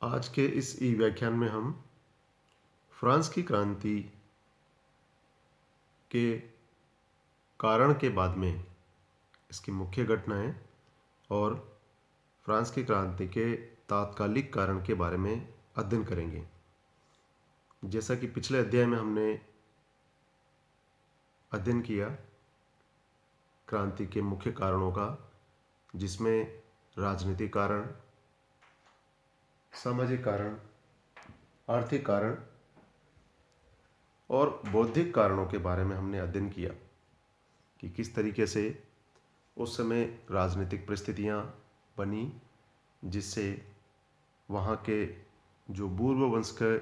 आज के इस ई व्याख्यान में हम फ्रांस की क्रांति के कारण के बाद में इसकी मुख्य घटनाएं और फ्रांस की क्रांति के तात्कालिक कारण के बारे में अध्ययन करेंगे। जैसा कि पिछले अध्याय में हमने अध्ययन किया क्रांति के मुख्य कारणों का, जिसमें राजनीतिक कारण, सामाजिक कारण, आर्थिक कारण और बौद्धिक कारणों के बारे में हमने अध्ययन किया कि किस तरीके से उस समय राजनीतिक परिस्थितियां बनी जिससे वहाँ के जो पूर्व वंश के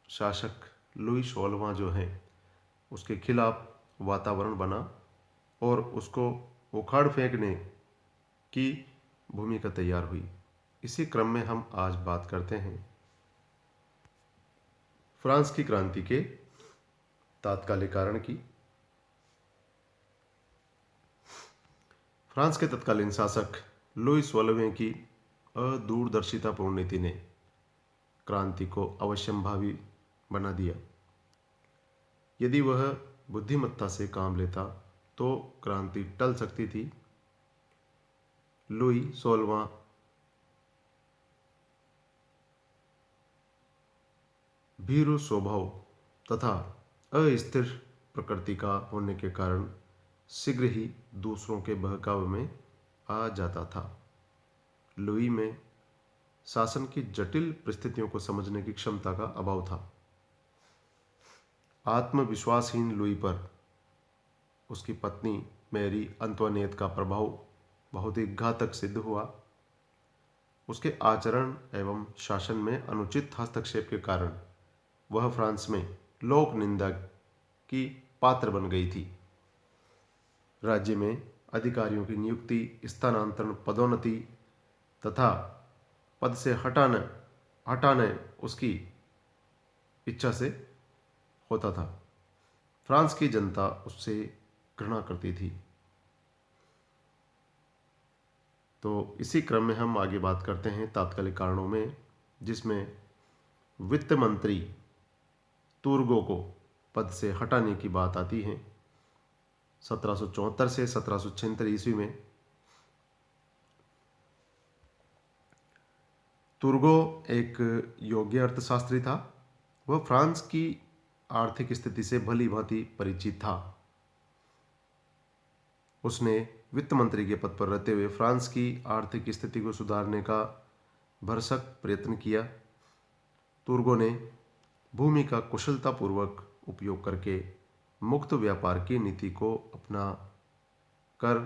शासक लुई 16वां जो हैं उसके खिलाफ वातावरण बना और उसको उखाड़ फेंकने की भूमिका तैयार हुई। इसी क्रम में हम आज बात करते हैं फ्रांस की क्रांति के तात्कालिक कारण की। फ्रांस के तत्कालीन शासक लुई 16वें की अदूरदर्शितापूर्ण नीति ने क्रांति को अवश्यंभावी बना दिया। यदि वह बुद्धिमत्ता से काम लेता तो क्रांति टल सकती थी। लुई 16वां भीरु स्वभाव तथा अस्थिर प्रकृति का होने के कारण शीघ्र ही दूसरों के बहकावे में आ जाता था। लुई में शासन की जटिल परिस्थितियों को समझने की क्षमता का अभाव था। आत्मविश्वासहीन लुई पर उसकी पत्नी मैरी अंतोनेट का प्रभाव बहुत ही घातक सिद्ध हुआ। उसके आचरण एवं शासन में अनुचित हस्तक्षेप के कारण वह फ्रांस में लोक निंदा की पात्र बन गई थी। राज्य में अधिकारियों की नियुक्ति, स्थानांतरण, पदोन्नति तथा पद से हटाने उसकी इच्छा से होता था। फ्रांस की जनता उससे घृणा करती थी। तो इसी क्रम में हम आगे बात करते हैं तात्कालिक कारणों में, जिसमें वित्त मंत्री तुर्गो को पद से हटाने की बात आती है 1774 से 1776 ईस्वी में। तुर्गो एक योग्य अर्थशास्त्री था। वह फ्रांस की आर्थिक स्थिति से भली भांति परिचित था। उसने वित्त मंत्री के पद पर रहते हुए फ्रांस की आर्थिक स्थिति को सुधारने का भरसक प्रयत्न किया। तुर्गो ने भूमि का कुशलतापूर्वक उपयोग करके मुक्त व्यापार की नीति को अपना कर,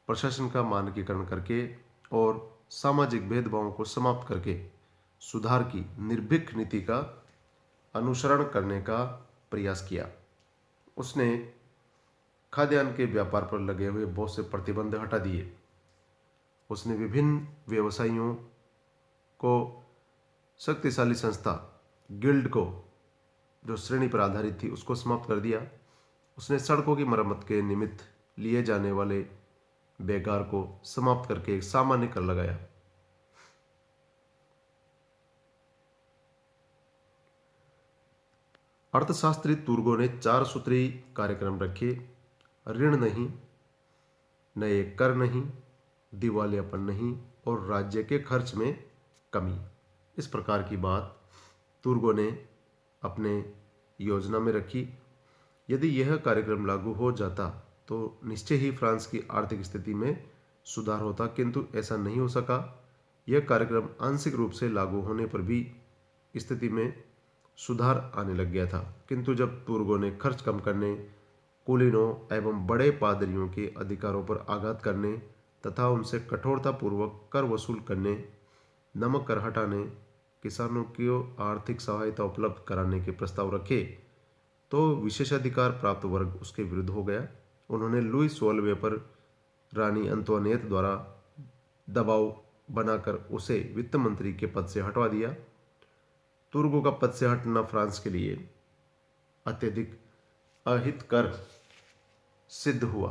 प्रशासन का मानकीकरण करके और सामाजिक भेदभावों को समाप्त करके सुधार की निर्भीक नीति का अनुसरण करने का प्रयास किया। उसने खाद्यान्न के व्यापार पर लगे हुए बहुत से प्रतिबंध हटा दिए। उसने विभिन्न व्यवसायियों को शक्तिशाली संस्था गिल्ड को, जो श्रेणी पर आधारित थी, उसको समाप्त कर दिया। उसने सड़कों की मरम्मत के निमित्त लिए जाने वाले बेगार को समाप्त करके एक सामान्य कर लगाया। अर्थशास्त्री तुर्गो ने 4 सूत्री कार्यक्रम रखे। ऋण नहीं, नए कर नहीं, दिवालियापन नहीं और राज्य के खर्च में कमी। इस प्रकार की बात तुर्गो ने अपने योजना में रखी। यदि यह कार्यक्रम लागू हो जाता तो निश्चय ही फ्रांस की आर्थिक स्थिति में सुधार होता, किंतु ऐसा नहीं हो सका। यह कार्यक्रम आंशिक रूप से लागू होने पर भी स्थिति में सुधार आने लग गया था, किंतु जब तुर्गो ने खर्च कम करने, कुलीनों एवं बड़े पादरियों के अधिकारों पर आघात करने तथा उनसे कठोरतापूर्वक कर वसूल करने, नमक कर हटाने, किसानों को आर्थिक सहायता उपलब्ध कराने के प्रस्ताव रखे तो विशेषाधिकार प्राप्त वर्ग उसके विरुद्ध हो गया। उन्होंने लुई 16वें पर रानी अंतोनेट द्वारा दबाव बनाकर उसे वित्त मंत्री के पद से हटवा दिया। तुर्गो का पद से हटना फ्रांस के लिए अत्यधिक अहितकर सिद्ध हुआ।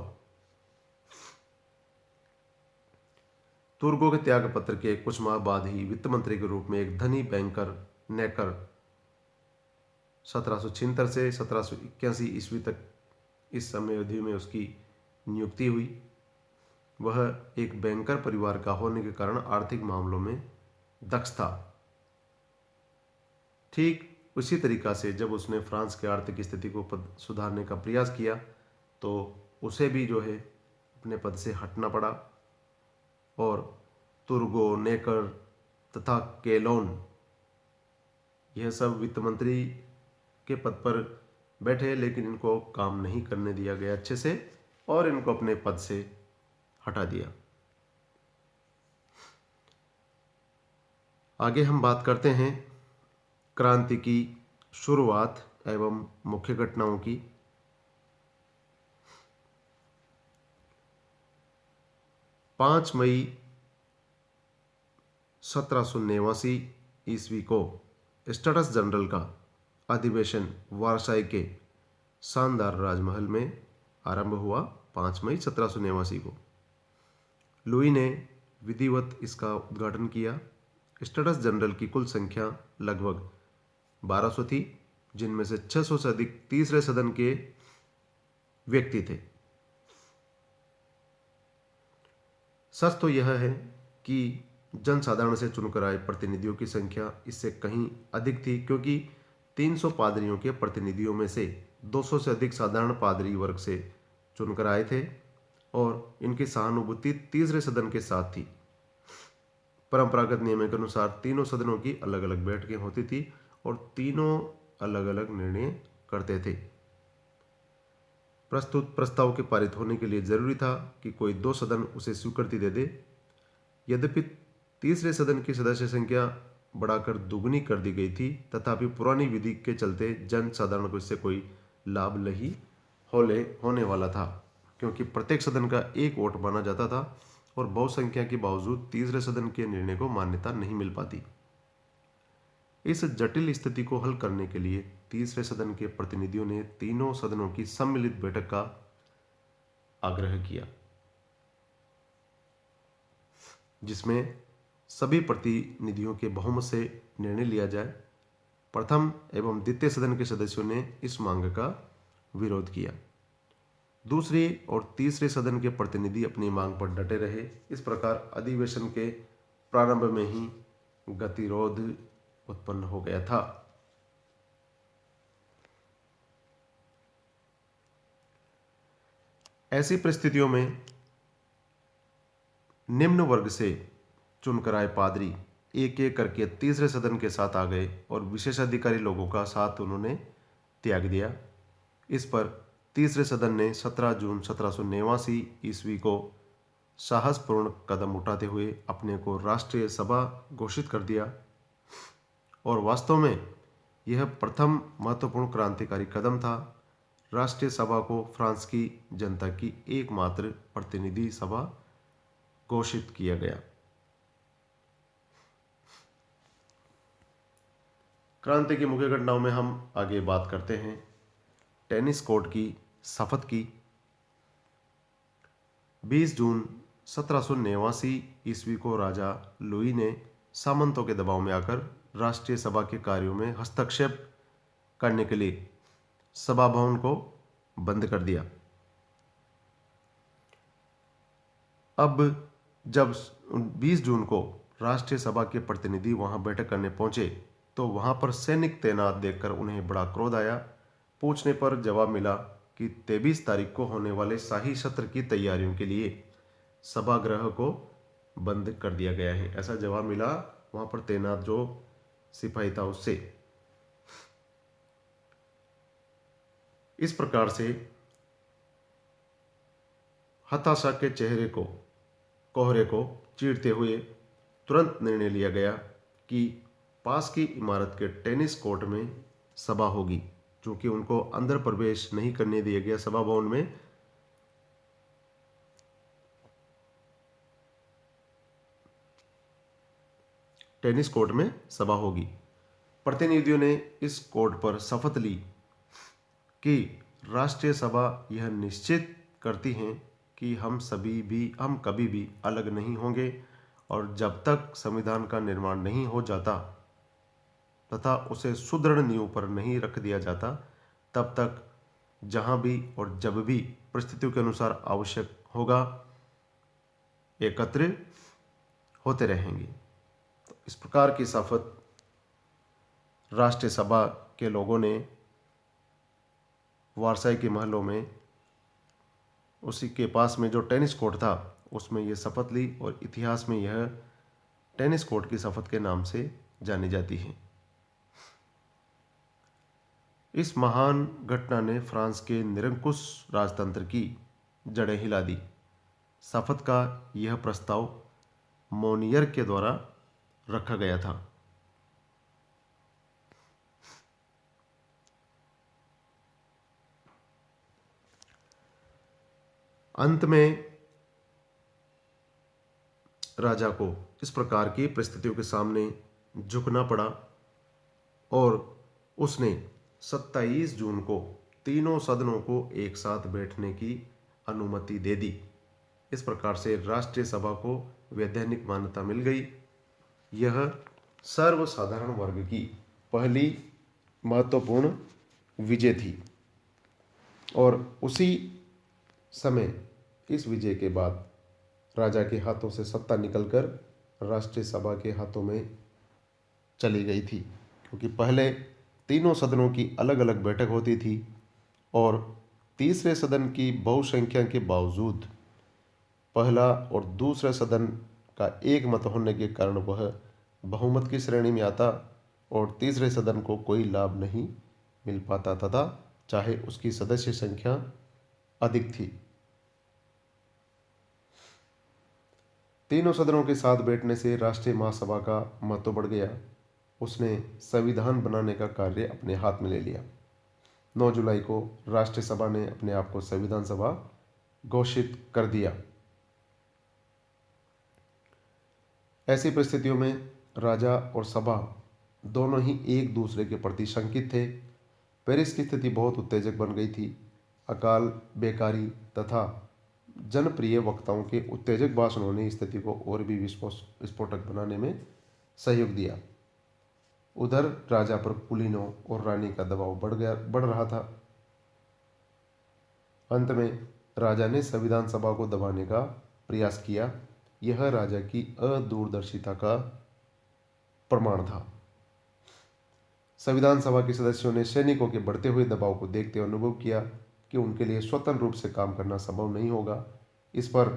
तुर्गो के त्याग पत्र के कुछ माह बाद ही वित्त मंत्री के रूप में एक धनी बैंकर नेकर 1776 से 1781 ईस्वी तक इस समय अवधि में उसकी नियुक्ति हुई। वह एक बैंकर परिवार का होने के कारण आर्थिक मामलों में दक्ष था। ठीक उसी तरीका से जब उसने फ्रांस की आर्थिक स्थिति को सुधारने का प्रयास किया तो उसे भी जो है अपने पद से हटना पड़ा और तुर्गो, नेकर तथा केलोन यह सब वित्त मंत्री के पद पर बैठे, लेकिन इनको काम नहीं करने दिया गया अच्छे से और इनको अपने पद से हटा दिया। आगे हम बात करते हैं क्रांति की शुरुआत एवं मुख्य घटनाओं की। 5 मई 1789 ईस्वी को स्टेट्स जनरल का अधिवेशन वारसाई के शानदार राजमहल में आरंभ हुआ। 5 मई 1789 को लुई ने विधिवत इसका उद्घाटन किया। स्टेट्स जनरल की कुल संख्या लगभग 1200 थी, जिनमें से 600 से अधिक तीसरे सदन के व्यक्ति थे। सच तो यह है कि जनसाधारण से चुनकर आए प्रतिनिधियों की संख्या इससे कहीं अधिक थी, क्योंकि 300 पादरियों के प्रतिनिधियों में से 200 से अधिक साधारण पादरी वर्ग से चुनकर आए थे और इनकी सहानुभूति तीसरे सदन के साथ थी। परंपरागत नियम के अनुसार तीनों सदनों की अलग अलग बैठकें होती थी और तीनों अलग अलग निर्णय करते थे। प्रस्तुत प्रस्ताव के पारित होने के लिए जरूरी था कि कोई 2 सदन उसे स्वीकृति दे दे। यद्यपि तीसरे सदन की सदस्य संख्या बढ़ाकर दुगनी कर दी गई थी, तथापि पुरानी विधि के चलते जन साधारण को इससे कोई लाभ नहीं होने वाला था, क्योंकि प्रत्येक सदन का एक वोट माना जाता था और बहुसंख्या के बावजूद तीसरे सदन के निर्णय को मान्यता नहीं मिल पाती। इस जटिल स्थिति को हल करने के लिए तीसरे सदन के प्रतिनिधियों ने तीनों सदनों की सम्मिलित बैठक का आग्रह किया, जिसमें सभी प्रतिनिधियों के बहुमत से निर्णय लिया जाए। प्रथम एवं द्वितीय सदन के सदस्यों ने इस मांग का विरोध किया। दूसरे और तीसरे सदन के प्रतिनिधि अपनी मांग पर डटे रहे। इस प्रकार अधिवेशन के प्रारंभ में ही गतिरोध उत्पन्न हो गया था। ऐसी परिस्थितियों में निम्न वर्ग से चुनकर आए पादरी एक एक करके तीसरे सदन के साथ आ गए और विशेषाधिकारी लोगों का साथ उन्होंने त्याग दिया। इस पर तीसरे सदन ने 17 जून 1789 ईस्वी को साहसपूर्ण कदम उठाते हुए अपने को राष्ट्रीय सभा घोषित कर दिया और वास्तव में यह प्रथम महत्वपूर्ण क्रांतिकारी कदम था। राष्ट्रीय सभा को फ्रांस की जनता की एकमात्र प्रतिनिधि सभा घोषित किया गया। क्रांति की मुख्य घटनाओं में हम आगे बात करते हैं टेनिस कोर्ट की शपथ की। 20 जून 1789 ईस्वी को राजा लुई ने सामंतों के दबाव में आकर राष्ट्रीय सभा के कार्यों में हस्तक्षेप करने के लिए सभा भवन को बंद कर दिया। अब जब 20 जून को राष्ट्रीय सभा के प्रतिनिधि वहां बैठक करने पहुंचे तो वहां पर सैनिक तैनात देखकर उन्हें बड़ा क्रोध आया। पूछने पर जवाब मिला कि 23 तारीख को होने वाले शाही सत्र की तैयारियों के लिए सभागृह को बंद कर दिया गया है। ऐसा जवाब मिला वहां पर तैनात जो सिपाही था उससे। इस प्रकार से हताशा के कोहरे को चीरते हुए तुरंत निर्णय लिया गया कि पास की इमारत के टेनिस कोर्ट में सभा होगी। चूंकि उनको अंदर प्रवेश नहीं करने दिया गया सभा भवन में, टेनिस कोर्ट में सभा होगी। प्रतिनिधियों ने इस कोर्ट पर शपथ ली कि राष्ट्रीय सभा यह निश्चित करती हैं कि हम कभी भी अलग नहीं होंगे और जब तक संविधान का निर्माण नहीं हो जाता तथा उसे सुदृढ़ नींव पर नहीं रख दिया जाता, तब तक जहां भी और जब भी परिस्थितियों के अनुसार आवश्यक होगा एकत्र होते रहेंगे। तो इस प्रकार की शपथ राष्ट्रीय सभा के लोगों ने वारसाई के महलों में, उसी के पास में जो टेनिस कोर्ट था उसमें यह शपथ ली, और इतिहास में यह टेनिस कोर्ट की शपथ के नाम से जानी जाती है। इस महान घटना ने फ्रांस के निरंकुश राजतंत्र की जड़ें हिला दी। शपथ का यह प्रस्ताव मोनियर के द्वारा रखा गया था। अंत में राजा को इस प्रकार की परिस्थितियों के सामने झुकना पड़ा और उसने 27 जून को तीनों सदनों को एक साथ बैठने की अनुमति दे दी। इस प्रकार से राष्ट्रीय सभा को वैधानिक मान्यता मिल गई। यह सर्वसाधारण वर्ग की पहली महत्वपूर्ण विजय थी, और उसी समय इस विजय के बाद राजा के हाथों से सत्ता निकलकर राष्ट्रीय सभा के हाथों में चली गई थी, क्योंकि पहले तीनों सदनों की अलग अलग बैठक होती थी और तीसरे सदन की बहुसंख्या के बावजूद पहला और दूसरे सदन का एक मत होने के कारण वह बहुमत की श्रेणी में आता और तीसरे सदन को कोई लाभ नहीं मिल पाता तथा चाहे उसकी सदस्य संख्या अधिक थी। तीनों सदनों के साथ बैठने से राष्ट्रीय महासभा का महत्व बढ़ गया। उसने संविधान बनाने का कार्य अपने हाथ में ले लिया। 9 जुलाई को राष्ट्रीय सभा ने अपने आप को संविधान सभा घोषित कर दिया। ऐसी परिस्थितियों में राजा और सभा दोनों ही एक दूसरे के प्रति शंकित थे। पेरिस की स्थिति बहुत उत्तेजक बन गई थी। अकाल, बेकारी तथा जनप्रिय वक्ताओं के उत्तेजक भाषणों ने स्थिति को और भी विस्फोटक बनाने में सहयोग दिया। उधर राजा पर कुलीनों और रानी का दबाव बढ़ रहा था। अंत में राजा ने संविधान सभा को दबाने का प्रयास किया। यह राजा की अदूरदर्शिता का प्रमाण था। संविधान सभा के सदस्यों ने सैनिकों के बढ़ते हुए दबाव को देखते हुए अनुभव किया कि उनके लिए स्वतंत्र रूप से काम करना संभव नहीं होगा। इस पर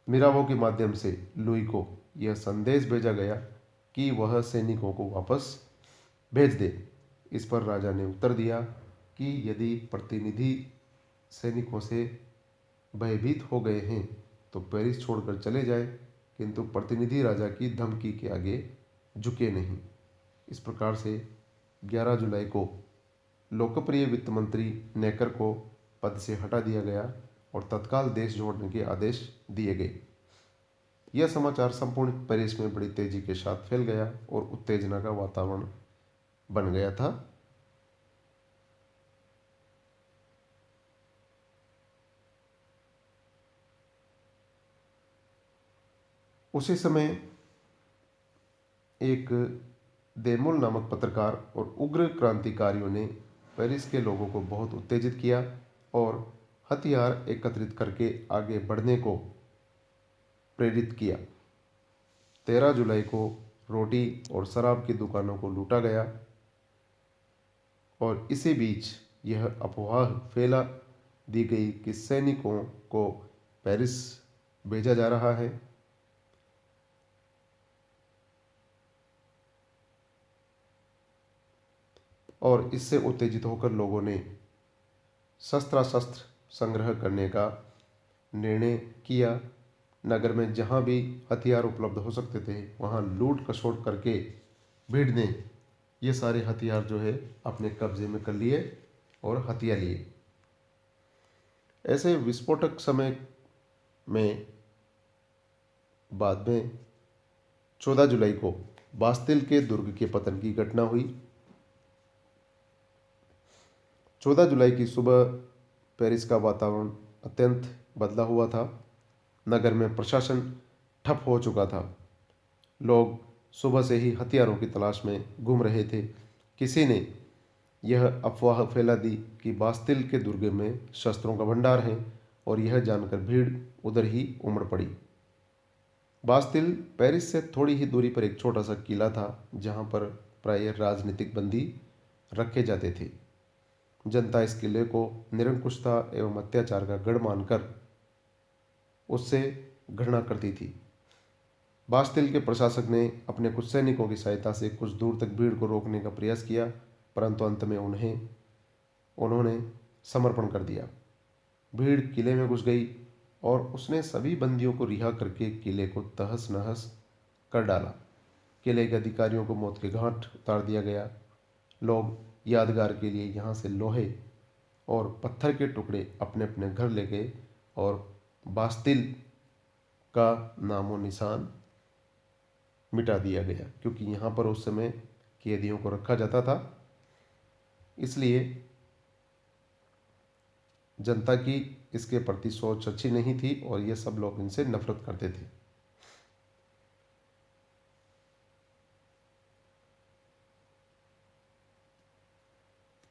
मिरावो के माध्यम से लुई को यह संदेश भेजा गया कि वह सैनिकों को वापस भेज दे। इस पर राजा ने उत्तर दिया कि यदि प्रतिनिधि सैनिकों से भयभीत हो गए हैं तो पेरिस छोड़कर चले जाए, किंतु प्रतिनिधि राजा की धमकी के आगे झुके नहीं। इस प्रकार से 11 जुलाई को लोकप्रिय वित्त मंत्री नेकर को पद से हटा दिया गया और तत्काल देश छोड़ने के आदेश दिए गए। यह समाचार संपूर्ण पेरिस में बड़ी तेजी के साथ फैल गया और उत्तेजना का वातावरण बन गया था। उसी समय एक देमुल नामक पत्रकार और उग्र क्रांतिकारियों ने पेरिस के लोगों को बहुत उत्तेजित किया और हथियार एकत्रित करके आगे बढ़ने को प्रेरित किया। 13 जुलाई को रोटी और शराब की दुकानों को लूटा गया और इसी बीच यह अफवाह फैला दी गई कि सैनिकों को पेरिस भेजा जा रहा है। और इससे उत्तेजित होकर लोगों ने शस्त्र संग्रह करने का निर्णय किया। नगर में जहाँ भी हथियार उपलब्ध हो सकते थे वहाँ लूट खसोट करके भीड़ ने ये सारे हथियार जो है अपने कब्जे में कर लिए और हथिया लिए। ऐसे विस्फोटक समय में बाद में 14 जुलाई को बास्तिल के दुर्ग के पतन की घटना हुई। 14 जुलाई की सुबह पेरिस का वातावरण अत्यंत बदला हुआ था। नगर में प्रशासन ठप हो चुका था। लोग सुबह से ही हथियारों की तलाश में घूम रहे थे। किसी ने यह अफवाह फैला दी कि बास्तिल के दुर्ग में शस्त्रों का भंडार है और यह जानकर भीड़ उधर ही उमड़ पड़ी। बास्तिल पेरिस से थोड़ी ही दूरी पर एक छोटा सा किला था जहां पर प्रायः राजनीतिक बंदी रखे जाते थे। जनता इस किले को निरंकुशता एवं अत्याचार का गढ़ मानकर उससे घृणा करती थी। बास्तिल के प्रशासक ने अपने कुछ सैनिकों की सहायता से कुछ दूर तक भीड़ को रोकने का प्रयास किया, परंतु अंत में उन्होंने समर्पण कर दिया। भीड़ किले में घुस गई और उसने सभी बंदियों को रिहा करके किले को तहस नहस कर डाला। किले के अधिकारियों को मौत के घाट उतार दिया गया। लोग यादगार के लिए यहाँ से लोहे और पत्थर के टुकड़े अपने अपने घर ले गए और बास्तिल का नामो निशान मिटा दिया गया, क्योंकि यहाँ पर उस समय कैदियों को रखा जाता था। इसलिए जनता की इसके प्रति सोच अच्छी नहीं थी और ये सब लोग इनसे नफरत करते थे।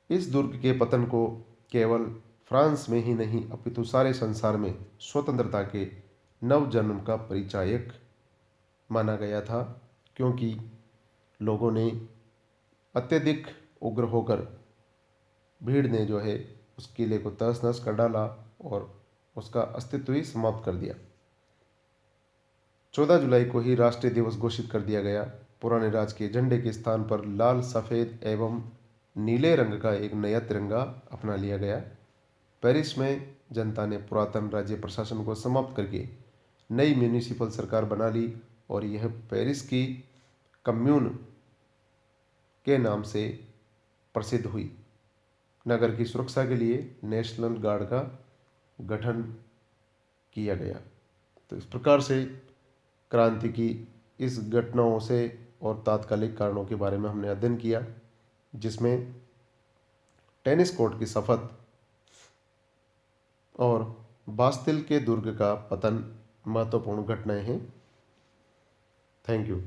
इस दुर्ग के पतन को केवल फ्रांस में ही नहीं अपितु सारे संसार में स्वतंत्रता के नव जन्म का परिचायक माना गया था, क्योंकि लोगों ने अत्यधिक उग्र होकर भीड़ ने जो है उस किले को तहस नहस कर डाला और उसका अस्तित्व ही समाप्त कर दिया। 14 जुलाई को ही राष्ट्रीय दिवस घोषित कर दिया गया। पुराने राजकीय झंडे के स्थान पर लाल, सफ़ेद एवं नीले रंग का एक नया तिरंगा अपना लिया गया। पेरिस में जनता ने पुरातन राज्य प्रशासन को समाप्त करके नई म्यूनिसिपल सरकार बना ली और यह पेरिस की कम्यून के नाम से प्रसिद्ध हुई। नगर की सुरक्षा के लिए नेशनल गार्ड का गठन किया गया। तो इस प्रकार से क्रांति की इस घटनाओं से और तात्कालिक कारणों के बारे में हमने अध्ययन किया, जिसमें टेनिस कोर्ट की शपथ और बास्तिल के दुर्ग का पतन महत्वपूर्ण घटनाएं हैं। Thank you.